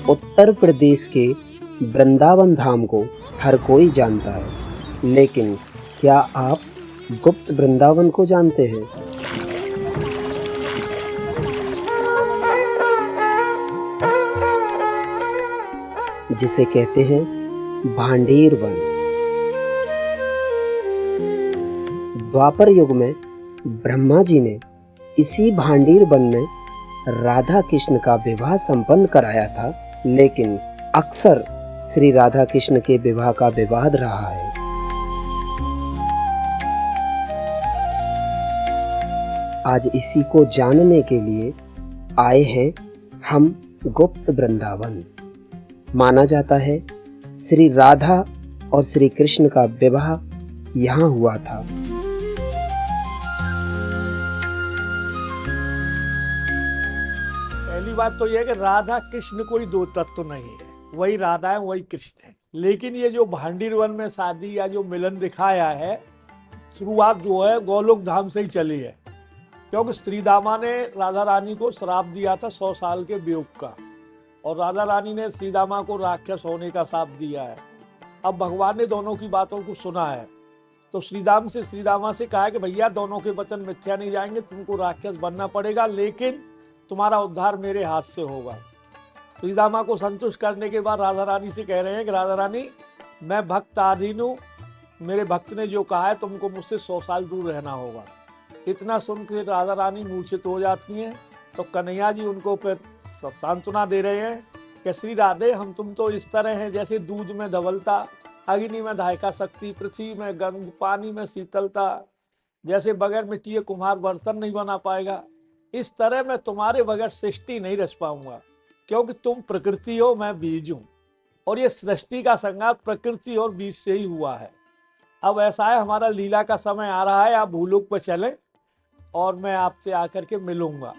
उत्तर प्रदेश के वृंदावन धाम को हर कोई जानता है, लेकिन क्या आप गुप्त वृंदावन को जानते हैं? जिसे कहते हैं भांडीर वन। द्वापर युग में ब्रह्मा जी ने इसी भांडीर वन में राधा कृष्ण का विवाह संपन्न कराया था, लेकिन अक्सर श्री राधा कृष्ण के विवाह का विवाद रहा है। आज इसी को जानने के लिए आए हैं हम गुप्त वृंदावन। माना जाता है श्री राधा और श्री कृष्ण का विवाह यहाँ हुआ था। पहली बात तो यह है कि राधा कृष्ण कोई दो तत्व नहीं है, वही राधा है वही कृष्ण है। लेकिन ये जो भांडीर वन में शादी या जो मिलन दिखाया है, शुरुआत जो है गोलोक धाम से ही चली है, क्योंकि श्री दामा ने राधा रानी को श्राप दिया था 100 साल के वियोग का, और राधा रानी ने श्री दामा को राक्षस होने का श्राप दिया है। अब भगवान ने दोनों की बातों को सुना है, तो श्री दामा से कहा कि भैया दोनों के वचन मिथ्या नहीं जाएंगे, तुमको राक्षस बनना पड़ेगा, लेकिन तुम्हारा उद्धार मेरे हाथ से होगा। श्री दामा को संतुष्ट करने के बाद राधा रानी से कह रहे हैं कि राधा रानी, मैं भक्त आधीन हूँ, मेरे भक्त ने जो कहा है तुमको मुझसे 100 साल दूर रहना होगा। इतना सुनकर राधा रानी मूर्छित हो जाती हैं। तो कन्हैया जी उनको फिर सांत्वना दे रहे हैं कि श्री राधे, हम तुम तो इस तरह हैं जैसे दूध में धवलता, अग्नि में धायका शक्ति, पृथ्वी में गंध, पानी में शीतलता, जैसे बगैर मिट्टी के कुम्हार बर्तन नहीं बना पाएगा, इस तरह मैं तुम्हारे बगैर सृष्टि नहीं रच पाऊंगा, क्योंकि तुम प्रकृति हो, मैं बीज हूं, और ये सृष्टि का संगार प्रकृति और बीज से ही हुआ है। अब ऐसा है, हमारा लीला का समय आ रहा है, आप भूलोक पर चलें और मैं आपसे आकर के मिलूंगा।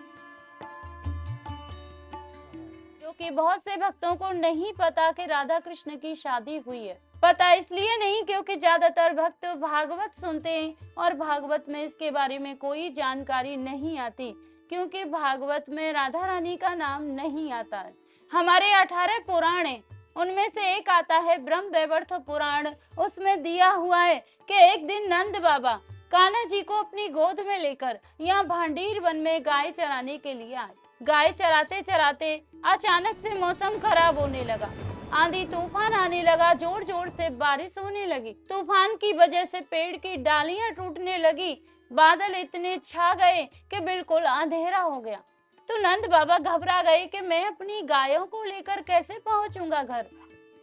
कि बहुत से भक्तों को नहीं पता कि राधा कृष्ण की शादी हुई है। पता इसलिए नहीं क्योंकि ज्यादातर भक्त भागवत सुनते हैं और भागवत में इसके बारे में कोई जानकारी नहीं आती, क्योंकि भागवत में राधा रानी का नाम नहीं आता है। हमारे 18 पुराण हैं, उनमें से एक आता है ब्रह्म वैवर्त पुराण। उसमें दिया हुआ है कि एक दिन नंद बाबा कान्हा जी को अपनी गोद में लेकर यहाँ भांडीर वन में गाय चराने के लिए आए। गाय चराते चराते अचानक से मौसम खराब होने लगा, आंधी तूफान आने लगा, जोर जोर से बारिश होने लगी। तूफान की वजह से पेड़ की डालियां टूटने लगी, बादल इतने छा गए कि बिल्कुल अंधेरा हो गया। तो नंद बाबा घबरा गए कि मैं अपनी गायों को लेकर कैसे पहुंचूंगा घर,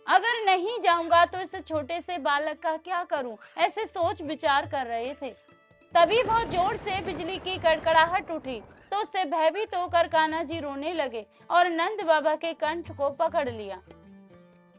अगर नहीं जाऊंगा तो इस छोटे से बालक का क्या करूं, ऐसे सोच विचार कर रहे थे। तभी बहुत जोर से बिजली की कड़कड़ाहट उठी, तो उससे भयभीत होकर कान्हा जी रोने लगे और नंद बाबा के कंठ को पकड़ लिया।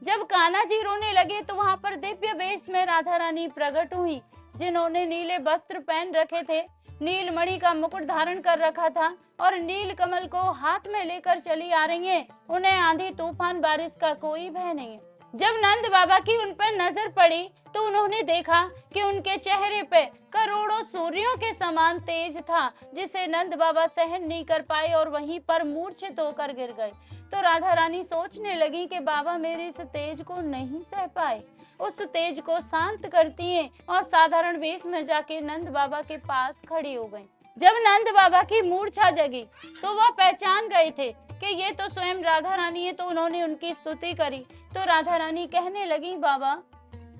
जब कान्हा जी रोने लगे तो वहां पर दिव्य वेश में राधा रानी प्रकट हुई, जिन्होंने नीले वस्त्र पहन रखे थे, नील मणि का मुकुट धारण कर रखा था और नील कमल को हाथ में लेकर चली आ रही हैं। उन्हें आंधी तूफान बारिश का कोई भय नहीं है। जब नंद बाबा की उन पर नजर पड़ी तो उन्होंने देखा कि उनके चेहरे पे करोड़ों सूर्यों के समान तेज था, जिसे नंद बाबा सहन नहीं कर पाए और वहीं पर मूर्छित होकर गिर गए। तो राधा रानी सोचने लगी कि बाबा मेरे इस तेज को नहीं सह पाए, उस तेज को शांत करती हैं और साधारण वेश में जाके नंद बाबा के पास खड़ी हो गई। जब नंद बाबा की मूर्छा जगी तो वह पहचान गए थे कि ये तो स्वयं राधा रानी है, तो उन्होंने उनकी स्तुति करी। तो राधा रानी कहने लगी, बाबा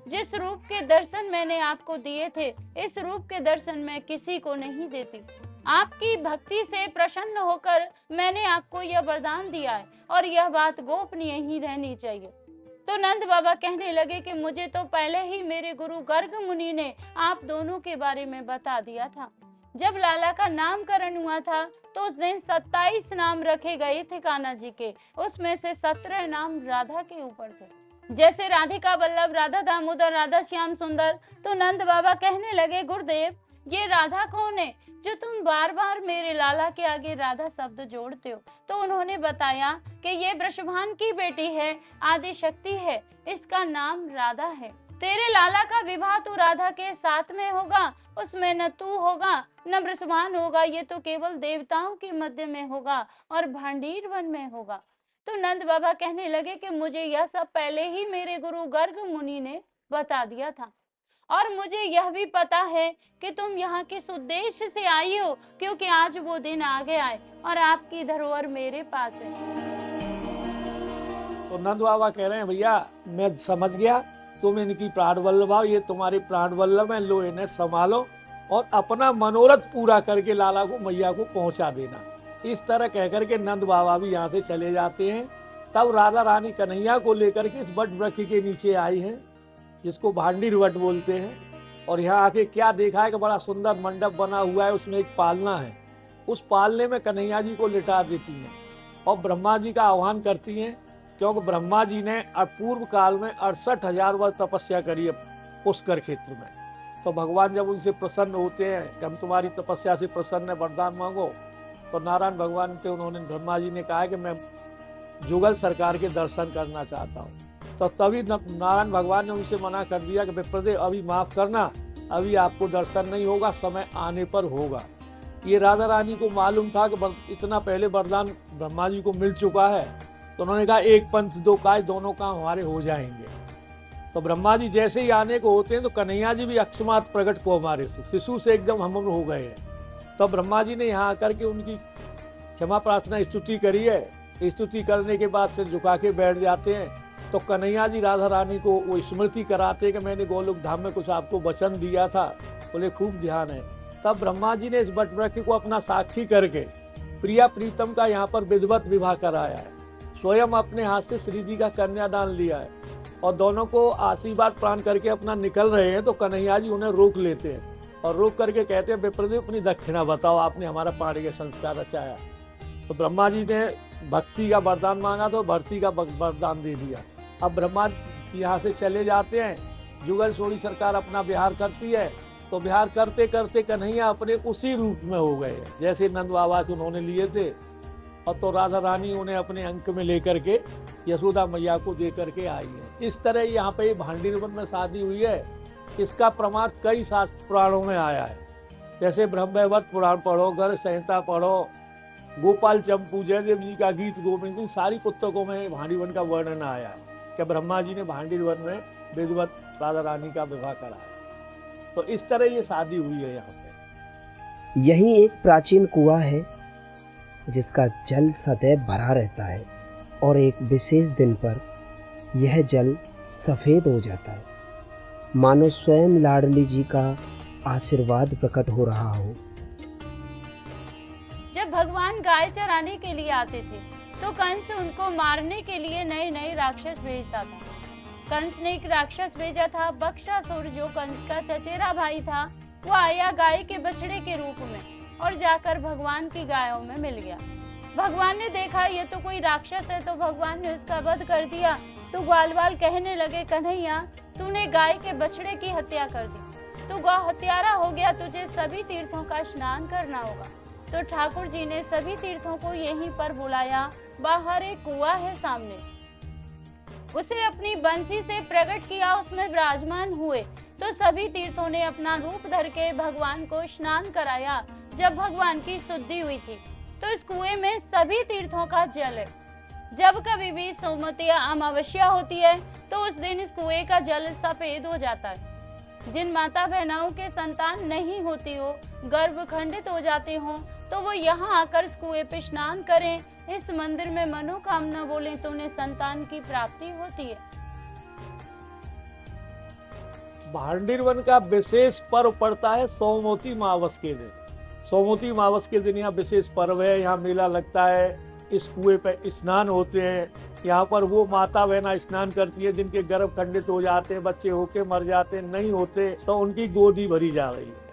जिस रूप के दर्शन मैंने आपको दिए थे, इस रूप के दर्शन मैं किसी को नहीं देती। आपकी भक्ति से प्रसन्न होकर मैंने आपको यह वरदान दिया है और यह बात गोपनीय ही रहनी चाहिए। तो नंद बाबा कहने लगे कि मुझे तो पहले ही मेरे गुरु गर्ग मुनि ने आप दोनों के बारे में बता दिया था। जब लाला का नामकरण हुआ था तो उस दिन 27 नाम रखे गए थे कान्हा जी के, उसमें से 17 नाम राधा के ऊपर थे, जैसे राधिका वल्लभ, राधा दामोदर, राधा श्याम सुंदर। तो नंद बाबा कहने लगे, गुरुदेव ये राधा कौन है जो तुम बार बार मेरे लाला के आगे राधा शब्द जोड़ते हो? तो उन्होंने बताया कि ये वृषभान की बेटी है, आदि शक्ति है, इसका नाम राधा है। तेरे लाला का विवाह तो राधा के साथ में होगा, उसमें न तू होगा न वृषभान होगा, ये तो केवल देवताओं के मध्य में होगा और भांडीर वन में होगा। तो नंद बाबा कहने लगे कि मुझे यह सब पहले ही मेरे गुरु गर्ग मुनि ने बता दिया था, और मुझे यह भी पता है कि तुम यहाँ किस उद्देश्य से आई हो, क्योंकि आज वो दिन आ गया है और आपकी धरोहर मेरे पास है। तो नंद बाबा कह रहे हैं, भैया मैं समझ गया, तुम इनकी प्राण वल्लभ हो, ये तुम्हारे प्राण वल्लभ है, लो इन्हें संभालो और अपना मनोरथ पूरा करके लाला को मैया को पहुंचा देना। इस तरह कहकर के नंद बाबा भी यहाँ से चले जाते हैं। तब राधा रानी कन्हैया को लेकर के इस वट वृक्ष के नीचे आई हैं, जिसको भांडीर वट बोलते हैं। और यहाँ आके क्या देखा है कि बड़ा सुंदर मंडप बना हुआ है, उसमें एक पालना है। उस पालने में कन्हैया जी को लिटा देती हैं और ब्रह्मा जी का आह्वान करती हैं, क्योंकि ब्रह्मा जी ने पूर्व काल में 68,000 वर्ष तपस्या करी है पुष्कर क्षेत्र में। तो भगवान जब उनसे प्रसन्न होते हैं कि हम तुम्हारी तपस्या से प्रसन्न है, वरदान मांगो, तो नारायण भगवान थे, उन्होंने ब्रह्मा जी ने कहा कि मैं जुगल सरकार के दर्शन करना चाहता हूँ। तो तभी नारायण भगवान ने उनसे मना कर दिया कि विप्रदेव अभी माफ करना, अभी आपको दर्शन नहीं होगा, समय आने पर होगा। ये राधा रानी को मालूम था कि इतना पहले वरदान ब्रह्मा जी को मिल चुका है, तो उन्होंने कहा एक पंथ दो काय, दोनों काम हमारे हो जाएंगे। तो ब्रह्मा जी जैसे ही आने को होते हैं तो कन्हैया जी भी अकस्मात प्रकट को हमारे से शिशु से एकदम हम हो गए हैं। तो ब्रह्मा जी ने यहाँ आकर के उनकी क्षमा प्रार्थना स्तुति करी है। स्तुति करने के बाद सिर झुका के बैठ जाते हैं। तो कन्हैया जी राधा रानी को वो स्मृति कराते कि मैंने गोलोक धाम में कुछ आपको वचन दिया था, बोले खूब ध्यान है। तब ब्रह्मा जी ने इस वट वृक्ष को अपना साक्षी करके प्रिया प्रीतम का यहाँ पर विधिवत विवाह कराया है। स्वयं अपने हाथ से श्री जी का कन्यादान लिया है और दोनों को आशीर्वाद प्रदान करके अपना निकल रहे हैं। तो कन्हैया जी उन्हें रोक लेते हैं और रोक करके कहते हैं, विप्रदेव अपनी दक्षिणा बताओ, आपने हमारा पाणी के संस्कार रचाया। तो ब्रह्मा जी ने भक्ति का वरदान मांगा तो भक्ति का वरदान दे दिया। अब ब्रह्मा यहाँ से चले जाते हैं। जुगल सोड़ी सरकार अपना विहार करती है। तो विहार करते करते कन्हैया अपने उसी रूप में हो गए जैसे नंद बाबा से उन्होंने लिए थे। और तो राधा रानी उन्हें अपने अंक में लेकर के यशोदा मैया को दे करके आई है। इस तरह यहाँ पे भांडीर वन में शादी हुई है। इसका प्रमाण कई शास्त्र पुराणों में आया है, जैसे ब्रह्मवैवर्त पुराण पढ़ो, गर्ग संहिता पढ़ो, गोपाल चंपू, जयदेव जी का गीत गोविंद, इन सारी पुस्तकों में भांडीर वन का वर्णन आया है कि ब्रह्मा जी ने भांडीर वन में विधिवत राधा रानी का विवाह कराया। तो इस तरह ये शादी हुई है यहाँ पे। यही एक प्राचीन कुआं है जिसका जल सदैव भरा रहता है और एक विशेष दिन पर यह जल सफेद हो जाता है, मानो स्वयं लाडली जी का आशीर्वाद प्रकट हो रहा हो। जब भगवान गाय चराने के लिए आते थे तो कंस उनको मारने के लिए नए नए राक्षस भेजता था। कंस ने एक राक्षस भेजा था, बक्षासुर, जो कंस का चचेरा भाई था। वो आया गाय के बछड़े के रूप में और जाकर भगवान की गायों में मिल गया। भगवान ने देखा ये तो कोई राक्षस है, तो भगवान ने उसका वध कर दिया। तो ग्वाल बाल कहने लगे, कन्हैया तूने गाय के बछड़े की हत्या कर दी, तो गौ हत्यारा हो गया, तुझे सभी तीर्थों का स्नान करना होगा। तो ठाकुर जी ने सभी तीर्थों को यहीं पर बुलाया। बाहर एक कुआं है सामने, उसे अपनी बंसी से प्रकट किया, उसमें विराजमान हुए। तो सभी तीर्थों ने अपना रूप धर के भगवान को स्नान कराया। जब भगवान की शुद्धि हुई थी तो इस कुएं में सभी तीर्थों का जल है। जब कभी भी सोमवती अमावस्या होती है तो उस दिन इस कुएं का जल सफेद हो जाता है। जिन माता बहनों के संतान नहीं होती हो, गर्भ खंडित हो जाते हो, तो वो यहाँ आकर इस कुएं पे स्नान करें, इस मंदिर में मनोकामना बोलें तो उन्हें संतान की प्राप्ति होती है। भांडीर वन का विशेष पर्व पड़ता है सोमवती अमावस के दिन। सोमवती अमावस के दिन यहाँ विशेष पर्व है, यहाँ मेला लगता है, इस कुएं पे स्नान होते हैं। यहाँ पर वो माता बहना स्नान करती है जिनके गर्भ खंडित हो जाते हैं, बच्चे होके मर जाते हैं, नहीं होते तो उनकी गोदी भरी जा रही है।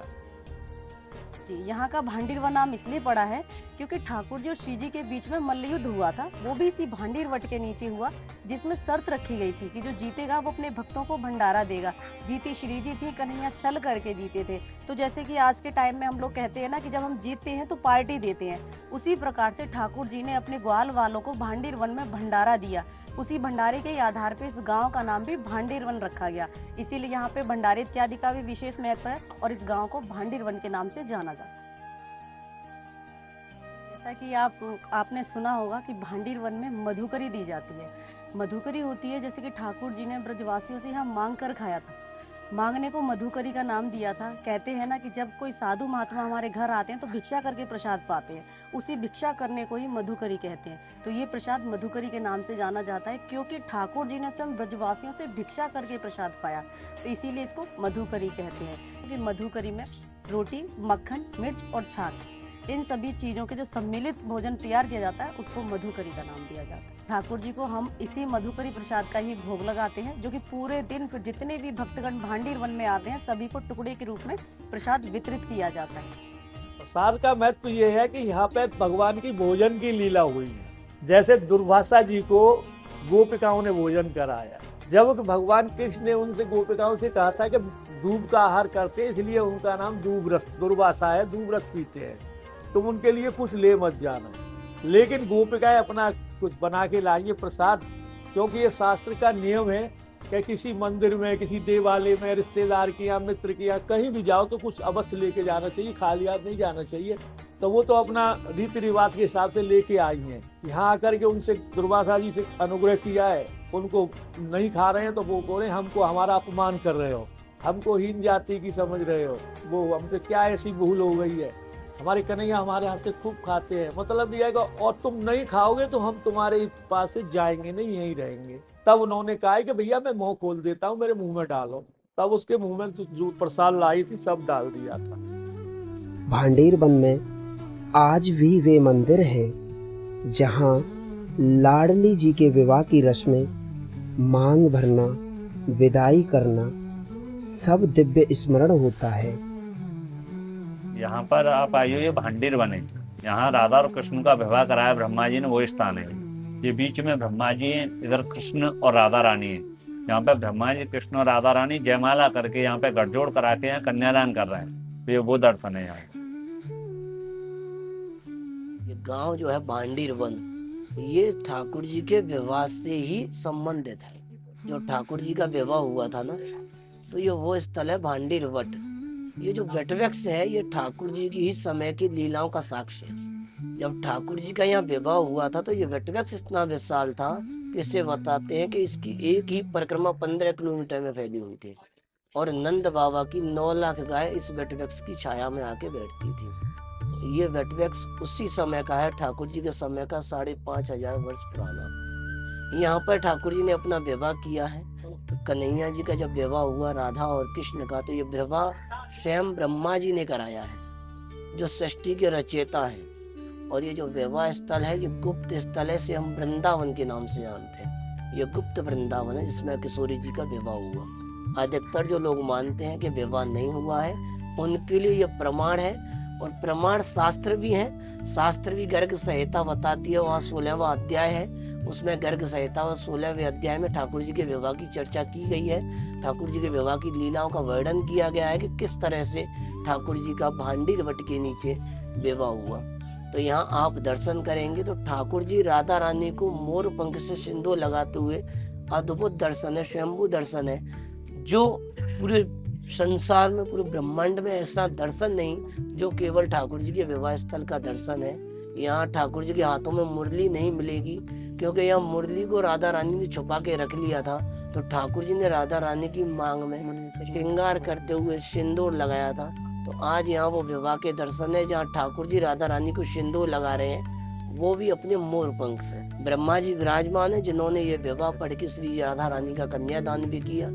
जी, यहाँ का भांडीर वन नाम इसलिए पड़ा है क्योंकि ठाकुर जी और श्री जी के बीच में मल्लयुद्ध हुआ था, वो भी इसी भांडीर वट के नीचे हुआ, जिसमें शर्त रखी गई थी कि जो जीतेगा वो अपने भक्तों को भंडारा देगा। जीती श्री जी थी, कन्हैया छल करके जीते थे। तो जैसे कि आज के टाइम में हम लोग कहते हैं ना कि जब हम जीतते हैं तो पार्टी देते हैं, उसी प्रकार से ठाकुर जी ने अपने ग्वाल वालों को भांडीर वन में भंडारा दिया। उसी भंडारे के आधार पे इस गांव का नाम भी भांडीर वन रखा गया। इसीलिए यहाँ पे भंडारे इत्यादि का भी विशेष महत्व है और इस गांव को भांडीर वन के नाम से जाना जाता है। जैसा कि आपने सुना होगा कि भांडीर वन में मधुकरी दी जाती है। मधुकरी होती है जैसे कि ठाकुर जी ने ब्रजवासियों से यहाँ मांग कर खाया था, मांगने को मधुकरी का नाम दिया था। कहते हैं ना कि जब कोई साधु महात्मा हमारे घर आते हैं तो भिक्षा करके प्रसाद पाते हैं, उसी भिक्षा करने को ही मधुकरी कहते हैं। तो ये प्रसाद मधुकरी के नाम से जाना जाता है क्योंकि ठाकुर जी ने स्वयं ब्रजवासियों से भिक्षा करके प्रसाद पाया, तो इसीलिए इसको मधुकरी कहते हैं। क्योंकि मधुकरी में रोटी, मक्खन, मिर्च और छाछ, इन सभी चीज़ों के जो सम्मिलित भोजन तैयार किया जाता है उसको मधुकरी का नाम दिया जाता है। ठाकुर जी को हम इसी मधुकरी प्रसाद का ही भोग लगाते हैं, जो कि पूरे दिन फिर जितने भी भक्तगण भांडीर वन में आते हैं सभी को टुकड़े के रूप में प्रसाद वितरित किया जाता है। प्रसाद का महत्व ये है कि यहाँ पे भगवान की भोजन की लीला हुई है। जैसे दुर्वासा जी को गोपिकाओं ने भोजन कराया, जब भगवान कृष्ण ने उनसे गोपिकाओं से कहा था कि दूब का आहार करते, इसलिए उनका नाम दूबरस दुर्वासा है, दूबरस पीते हैं, तुम उनके लिए कुछ ले मत जाना। लेकिन गोपिकाएं अपना कुछ बना के लाएंगे प्रसाद, क्योंकि ये शास्त्र का नियम है कि किसी मंदिर में, किसी देवालय में, रिश्तेदार के यहाँ, मित्र के यहाँ कहीं भी जाओ तो कुछ अवश्य लेके जाना चाहिए, खाली हाथ नहीं जाना चाहिए। तो वो तो अपना रीति रिवाज के हिसाब से लेके आई हैं। यहाँ आकर के उनसे दुर्वासा जी से अनुग्रह किया है, उनको नहीं खा रहे हैं तो वो बोले हमको हमारा अपमान कर रहे हो, हमको हीन जाति की समझ रहे हो, वो हमसे क्या ऐसी भूल हो गई है, हमारे कन्हैया हमारे हाथ से खूब खाते हैं, मतलब ये है और तुम नहीं खाओगे तो हम तुम्हारे पास से जाएंगे नहीं, यहीं रहेंगे। तब उन्होंने कहा कि भैया मैं मुंह खोल देता हूँ, मेरे मुंह में डालो। तब उसके मुंह में जो प्रसाद लाई थी सब डाल दिया था। भांडीर वन में आज भी वे मंदिर हैं जहां लाडली जी के विवाह की रस्में, मांग भरना, विदाई करना सब दिव्य स्मरण होता है। यहाँ पर आप आइए, ये भांडीर वन है। यहाँ राधा और कृष्ण का विवाह कराया ब्रह्मा जी ने, वो स्थान है। ये बीच में ब्रह्मा जी हैं, इधर कृष्ण और राधा रानी है। यहाँ पे ब्रह्मा जी, कृष्ण और राधा रानी जयमाला करके यहाँ पे गठजोड़ करा के यहाँ कन्यादान कर रहे हैं। तो ये वो दर्शन है। यहाँ ये गांव जो है भांडीर वन, ये ठाकुर जी के विवाह से ही संबंधित है। जो ठाकुर जी का विवाह हुआ था ना, तो ये वो स्थल है भांडीर वट। ये जो वटवृक्ष है ये ठाकुर जी की ही समय की लीलाओं का साक्ष्य है। जब ठाकुर जी का यहाँ विवाह हुआ था तो ये वटवृक्ष इतना विशाल था कि इसे बताते हैं कि इसकी एक ही परिक्रमा 15 किलोमीटर में फैली हुई थी, और नंद बाबा की 9 लाख गाय इस वटवृक्ष की छाया में आके बैठती थी। ये वटवृक्ष उसी समय का है, ठाकुर जी के समय का 5,500 वर्ष पुराना। यहाँ पर ठाकुर जी ने अपना विवाह किया है। तो कन्हैया जी का जब विवाह हुआ राधा और कृष्ण का, तो ये विवाह स्वयं ब्रह्मा जी ने कराया है, जो सृष्टि के रचयिता है। और ये जो विवाह स्थल है ये गुप्त स्थल है, से हम वृंदावन के नाम से जानते हैं। ये गुप्त वृंदावन है जिसमें किशोरी जी का विवाह हुआ। अधिकतर जो लोग मानते हैं कि विवाह नहीं हुआ है, उनके लिए ये प्रमाण है, और प्रमाण शास्त्र भी है। शास्त्र भी गर्ग संहिता बताती है, वहाँ 16वां अध्याय है, उसमें गर्ग संहिता और 16वें अध्याय में ठाकुर जी के विवाह की चर्चा की गई है। ठाकुर जी के विवाह की लीलाओं का वर्णन किया गया है कि किस तरह से ठाकुर जी का भांडीर वट के नीचे विवाह हुआ। तो यहाँ आप दर्शन करेंगे तो ठाकुर जी राधा रानी को मोर पंख से सिंदूर लगाते हुए अद्भुत दर्शन है, स्वयंभू दर्शन है, जो पूरे संसार में, पूरे ब्रह्मांड में ऐसा दर्शन नहीं जो केवल ठाकुर जी के विवाह स्थल का दर्शन है। यहाँ ठाकुर जी के हाथों में मुरली नहीं मिलेगी, क्योंकि यहाँ मुरली को राधा रानी ने छुपा के रख लिया था। तो ठाकुर जी ने राधा रानी की मांग में श्रृंगार करते हुए सिंदूर लगाया था। तो आज यहाँ वो विवाह के दर्शन है जहाँ ठाकुर जी राधा रानी को सिंदूर लगा रहे हैं, वो भी अपने मोर पंख से। ब्रह्मा जी विराजमान है जिन्होंने ये विवाह पढ़ के श्री राधा रानी का कन्यादान भी किया।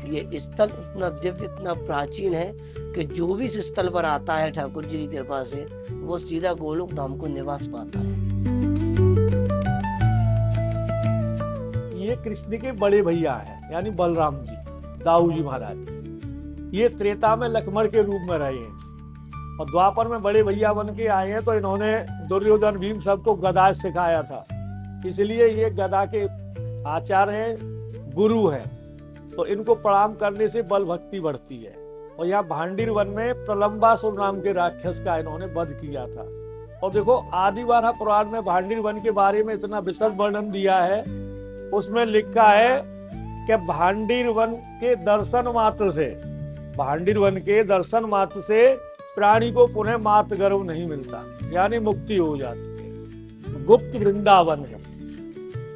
ये स्थल इतना दिव्य, इतना प्राचीन है कि जो भी इस स्थल पर आता है ठाकुर जी की कृपा से, वो सीधा गोलोक धाम को निवास पाता है। ये कृष्ण के बड़े भैया हैं, यानी बलराम जी, दाऊ जी महाराज। ये त्रेता में लक्ष्मण के रूप में रहे हैं और द्वापर में बड़े भैया बन के आए हैं। तो इन्होंने दुर्योधन, भीम सबको गदा सिखाया था, इसलिए ये गदा के आचार्य हैं, गुरु हैं। तो इनको प्रणाम करने से बल भक्ति बढ़ती है। और यहाँ भांडीर वन में प्रलंबासुर नाम के राक्षस का इन्होंने वध किया था। और देखो आदिवारा पुराण में भांडीर वन के बारे में इतना विशद वर्णन दिया है, उसमें लिखा है कि भांडीर वन के दर्शन मात्र से, भांडीर वन के दर्शन मात्र से प्राणी को पुनः मात गर्भ नहीं मिलता, यानी मुक्ति हो जाती है। गुप्त वृंदावन है,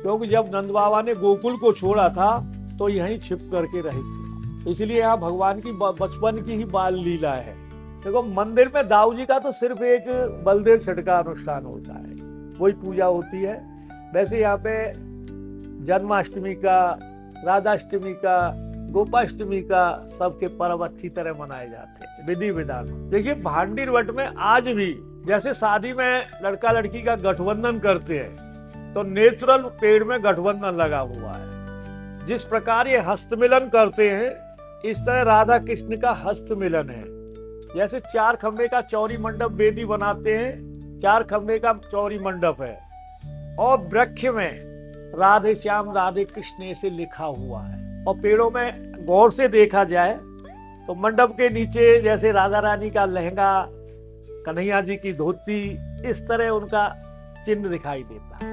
क्योंकि जब नंद बाबा ने गोकुल को छोड़ा था तो यहीं छिप करके रहे थे, इसलिए यहाँ भगवान की बचपन की ही बाल लीला है। देखो मंदिर में दाऊ जी का तो सिर्फ एक बलदेव छठ का अनुष्ठान होता है, वही पूजा होती है। वैसे यहाँ पे जन्माष्टमी का, राधाष्टमी का, गोपाष्टमी का सबके पर्व अच्छी तरह मनाए जाते हैं विधि विधान। देखिए भांडीर वट में आज भी जैसे शादी में लड़का लड़की का गठबंधन करते हैं तो नेचुरल पेड़ में गठबंधन लगा हुआ है। जिस प्रकार ये हस्तमिलन करते हैं इस तरह राधा कृष्ण का हस्तमिलन है। जैसे 4 खंबे का चौरी मंडप वेदी बनाते हैं, 4 खंबे का चौरी मंडप है और वृक्ष में राधे श्याम राधे कृष्ण ऐसे लिखा हुआ है। और पेड़ों में गौर से देखा जाए तो मंडप के नीचे जैसे राधा रानी का लहंगा, कन्हैया जी की धोती, इस तरह उनका चिन्ह दिखाई देता है।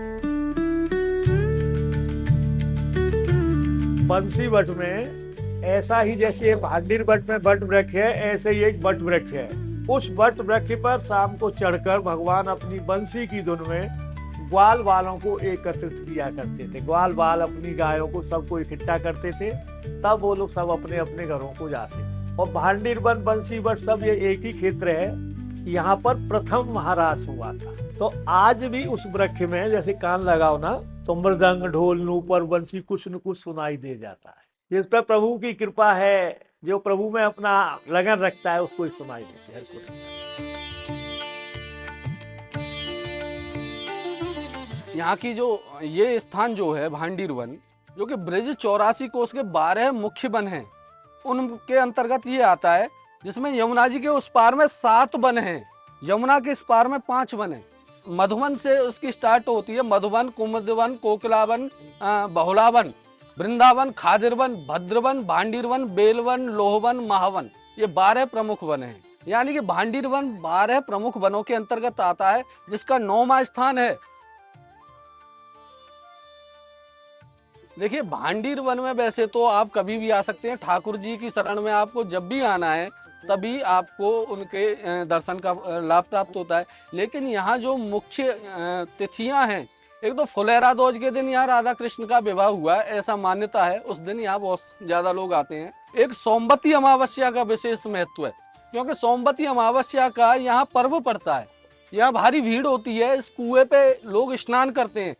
बंसी वट में ऐसा ही जैसे भांडीर वट में वट वृक्ष है, ऐसे ही एक वट वृक्ष है। उस वट वृक्ष पर शाम को चढ़कर भगवान अपनी बंसी की धुन में ग्वाल वालों को एकत्रित किया करते थे। ग्वाल वाल अपनी गायों को सबको इकट्ठा करते थे, तब वो लोग सब अपने अपने घरों को जाते। और भांडीर वन, बंसी वट सब ये एक ही क्षेत्र है। यहाँ पर प्रथम महारास हुआ था। तो आज भी उस वृक्ष में जैसे कान लगाओ ना तो मृदंग, ढोल, नूपुर, बंसी कुछ न कुछ सुनाई दे जाता है। जिस पर प्रभु की कृपा है, जो प्रभु में अपना लगन रखता है उसको ही सुनाई देती है। यहाँ की जो ये स्थान जो है भांडीर वन, जो कि ब्रज 84 कोस के 12 मुख्य वन हैं, उनके अंतर्गत ये आता है, जिसमें यमुना जी के उस पार में 7 वन हैं, यमुना के इस पार में 5 वन हैं। मधुवन से उसकी स्टार्ट होती है, मधुवन, कुमुदवन, कोकिलावन, बहुलावन, वृंदावन, खादिरवन, भद्रवन, भांडीरवन, बेलवन, लोहवन, महावन, ये 12 प्रमुख वन हैं। यानी कि भांडीर वन 12 प्रमुख वनों के अंतर्गत आता है, जिसका 9वां स्थान है। देखिए भांडीर वन में वैसे तो आप कभी भी आ सकते हैं, ठाकुर जी की शरण में आपको जब भी आना है तभी आपको उनके दर्शन का लाभ प्राप्त होता है। लेकिन यहाँ जो मुख्य तिथियां हैं, एक तो फुलेरा दोज के दिन यहाँ राधा कृष्ण का विवाह हुआ है, ऐसा मान्यता है, उस दिन यहाँ बहुत ज्यादा लोग आते हैं। एक सोमवती अमावस्या का विशेष महत्व है, क्योंकि सोमवती अमावस्या का यहाँ पर्व पड़ता है, यहाँ भारी भीड़ होती है, इस कुएं पे लोग स्नान करते हैं,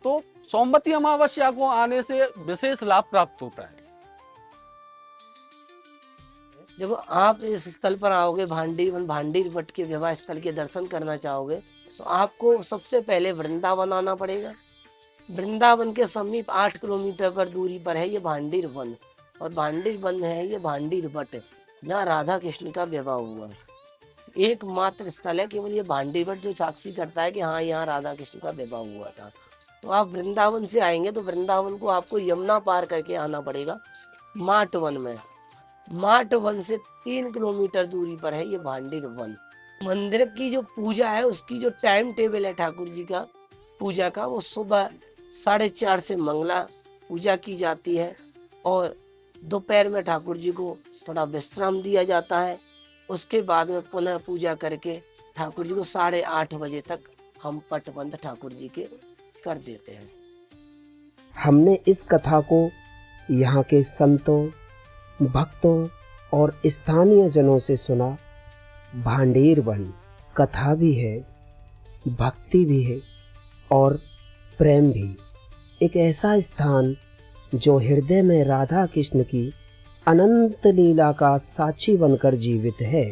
तो सोमवती अमावस्या को आने से विशेष लाभ प्राप्त होता है। देखो आप इस स्थल पर आओगे, भांडीर वट के विवाह स्थल के दर्शन करना चाहोगे तो आपको सबसे पहले वृंदावन आना पड़ेगा। वृंदावन के समीप 8 किलोमीटर पर दूरी पर है ये भांडीर वन, और भांडीर वन है ये भांडीर वट, जहाँ राधा कृष्ण का विवाह हुआ। एकमात्र स्थल है केवल ये भांडीर वट जो साक्षी करता है कि हाँ यहाँ राधा कृष्ण का विवाह हुआ था। तो आप वृंदावन से आएंगे तो वृंदावन को आपको यमुना पार करके आना पड़ेगा माट वन में। माट वन से 3 किलोमीटर दूरी पर है ये भांडीर वन। मंदिर की जो पूजा है उसकी जो टाइम टेबल है ठाकुर जी का पूजा का, वो सुबह 4:30 से मंगला पूजा की जाती है और दोपहर में ठाकुर जी को थोड़ा विश्राम दिया जाता है। उसके बाद में पुनः पूजा करके ठाकुर जी को 8:30 बजे तक हम पटबंध ठाकुर जी के कर देते हैं। हमने इस कथा को यहाँ के संतों, भक्तों और स्थानीय जनों से सुना। भांडीर वन कथा भी है, भक्ति भी है और प्रेम भी। एक ऐसा स्थान जो हृदय में राधा कृष्ण की अनंत लीला का साक्षी बनकर जीवित है।